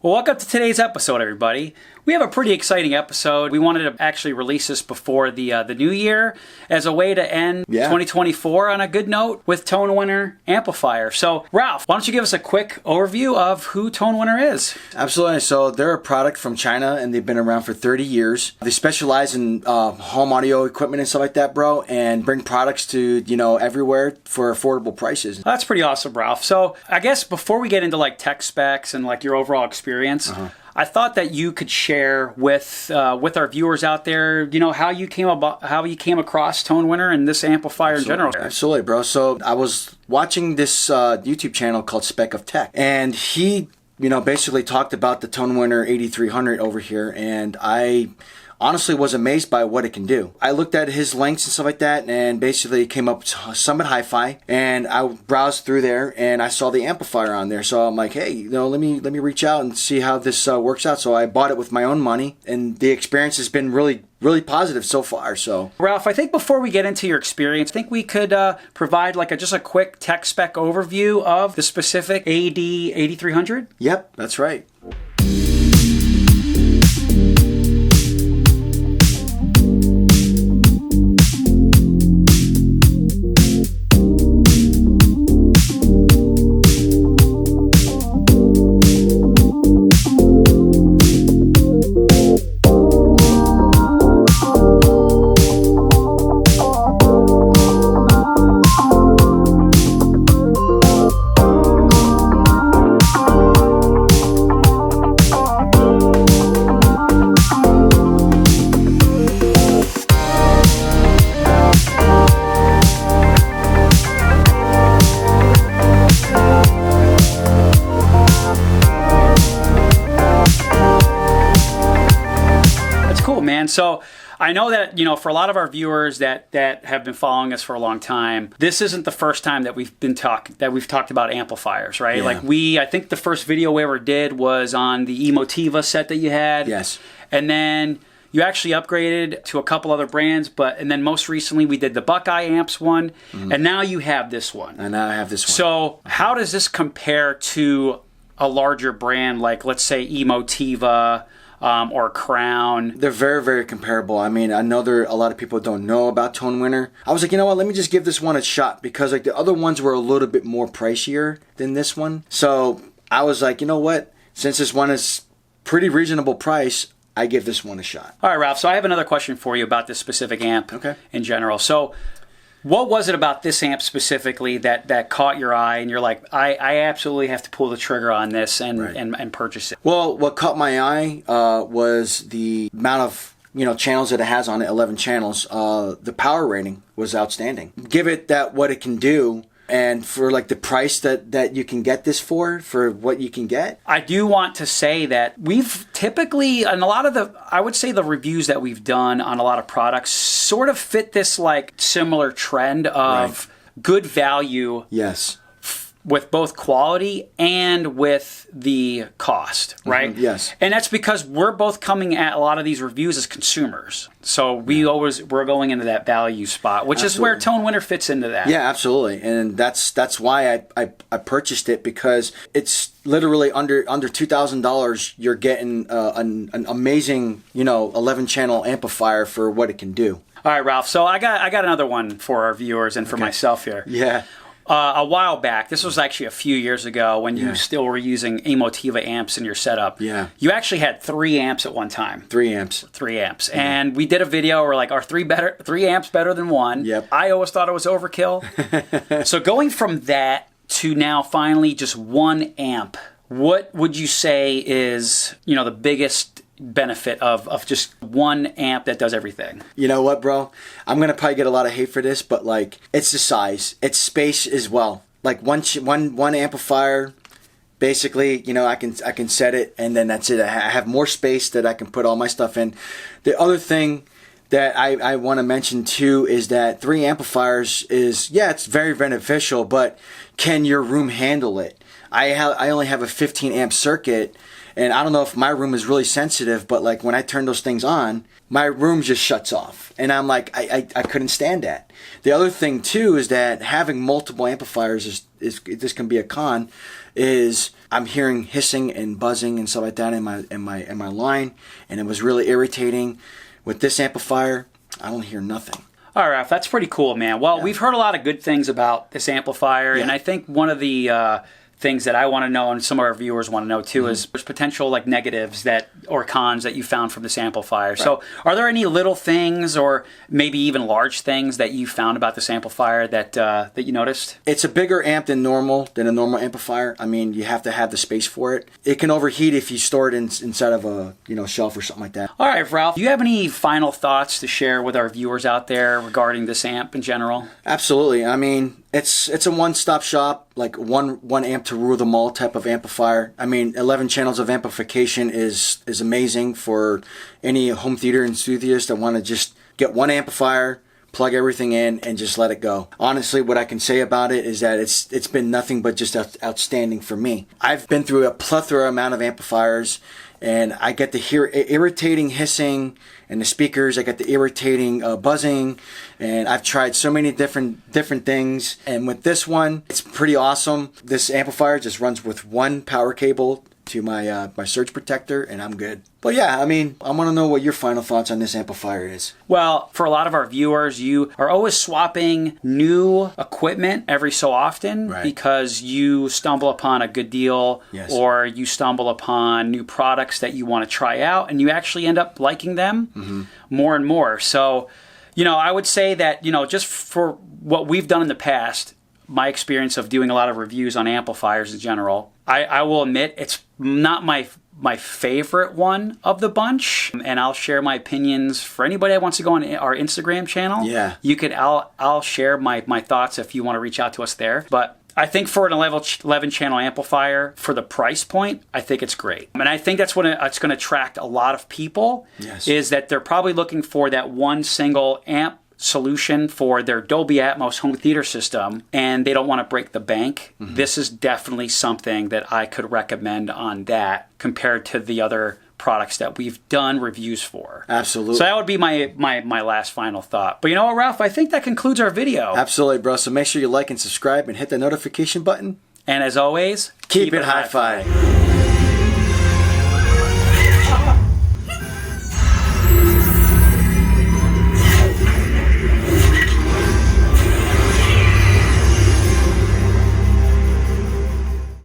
Well, welcome to today's episode, everybody. We have a pretty exciting episode. We wanted to actually release this before the new year as a way to end 2024 on a good note with Tonewinner Amplifier. So, Ralph, why don't you give us a quick overview of who Tonewinner is? Absolutely. So they're a product from China, and they've been around for 30 years. They specialize in home audio equipment and stuff like that, bro, and bring products to, everywhere for affordable prices. That's pretty awesome, Ralph. So I guess before we get into like tech specs and like your overall experience, I thought that you could share with our viewers out there, how you came across Tonewinner and this amplifier in general. Absolutely, bro. So I was watching this YouTube channel called Spec of Tech, and he, basically talked about the Tonewinner AD-8300 over here, and I honestly was amazed by what it can do. I looked at his links and stuff like that, and basically came up with Summit Hi-Fi, and I browsed through there, and I saw the amplifier on there. So I'm like, hey, let me reach out and see how this works out. So I bought it with my own money, and the experience has been really positive so far. So, Ralph, I think before we get into your experience, I think we could provide just a quick tech spec overview of the specific AD-8300. Yep, that's right. So I know that, for a lot of our viewers that have been following us for a long time, this isn't the first time that we've talked about amplifiers, right? Yeah. I think the first video we ever did was on the Emotiva set that you had. Yes. And then you actually upgraded to a couple other brands, and then most recently we did the Buckeye Amps one, and now you have this one. And now I have this one. So how does this compare to a larger brand like, let's say, Emotiva, or Crown? They're very, very comparable. I mean, I know a lot of people don't know about Tonewinner. I was like, let me just give this one a shot, because the other ones were a little bit more pricier than this one. So I was like, what? Since this one is pretty reasonable price, I give this one a shot. All right, Ralph. So I have another question for you about this specific amp in general. So what was it about this amp specifically that caught your eye and you're like, I absolutely have to pull the trigger on this and purchase it? Well, what caught my eye was the amount of channels that it has on it, 11 channels. The power rating was outstanding. Give it what it can do, and for the price that you can get this for what you can get. I do want to say that we've typically, and a lot of I would say the reviews that we've done on a lot of products sort of fit this similar trend of good value. Yes. With both quality and with the cost, right? Yes. And that's because we're both coming at a lot of these reviews as consumers. So we're going into that value spot, which is where Tonewinner fits into that. Yeah, absolutely. And that's why I purchased it, because it's literally under $2,000. You're getting an amazing, 11 channel amplifier for what it can do. All right, Ralph. So I got another one for our viewers and for myself here. Yeah. A while back, this was actually a few years ago when you still were using Emotiva amps in your setup. Yeah. You actually had 3 amps at one time. 3 amps. 3 amps. Mm-hmm. And we did a video where are 3 amps better than 1? Yep. I always thought it was overkill. So going from that to now finally just 1 amp, what would you say is, the biggest benefit of just 1 amp that does everything? You know what, bro? I'm going to probably get a lot of hate for this, but it's the size. It's space as well. One amplifier, basically, I can set it, and then that's it. I have more space that I can put all my stuff in. The other thing that I want to mention too is that 3 amplifiers is, it's very beneficial, but can your room handle it? I only have a 15 amp circuit, and I don't know if my room is really sensitive, but like when I turn those things on, my room just shuts off. And I'm like, I couldn't stand that. The other thing too is that having multiple amplifiers is this can be a con, is I'm hearing hissing and buzzing and stuff like that in my line, and it was really irritating. With this amplifier, I don't hear nothing. All right, Ralph, that's pretty cool, man. Well, we've heard a lot of good things about this amplifier, and I think one of the things that I want to know and some of our viewers want to know too is there's potential like negatives or cons that you found from this amplifier. Right. So are there any little things or maybe even large things that you found about this amplifier that you noticed? It's a bigger amp than a normal amplifier. I mean, you have to have the space for it. It can overheat if you store it inside of a shelf or something like that. All right, Ralph, do you have any final thoughts to share with our viewers out there regarding this amp in general? Absolutely. I mean, it's a one-stop shop, like one amp to rule them all type of amplifier. I mean, 11 channels of amplification is amazing for any home theater enthusiast that want to just get one amplifier, plug everything in, and just let it go. Honestly, what I can say about it is that it's been nothing but just outstanding for me. I've been through a plethora amount of amplifiers, and I get to hear irritating hissing in the speakers. I get the irritating buzzing, and I've tried so many different things. And with this one, it's pretty awesome. This amplifier just runs with one power cable to my surge protector, and I'm good. But yeah, I mean, I want to know what your final thoughts on this amplifier is. Well, for a lot of our viewers, you are always swapping new equipment every so often because you stumble upon a good deal or you stumble upon new products that you want to try out, and you actually end up liking them more and more. So, I would say that, just for what we've done in the past, my experience of doing a lot of reviews on amplifiers in general, I will admit it's not my favorite one of the bunch, and I'll share my opinions for anybody that wants to go on our Instagram channel. Yeah, I'll share my thoughts if you want to reach out to us there. But I think for an 11 channel amplifier for the price point, I think it's great. And I think that's what it's going to attract a lot of people. Is that they're probably looking for that one single amp solution for their Dolby Atmos home theater system, and they don't want to break the bank. This is definitely something that I could recommend on that compared to the other products that we've done reviews for. Absolutely. So that would be my last final thought. But you know what, Ralph? I think that concludes our video. Absolutely, bro. So make sure you like and subscribe and hit the notification button. And as always, keep it hi-fi.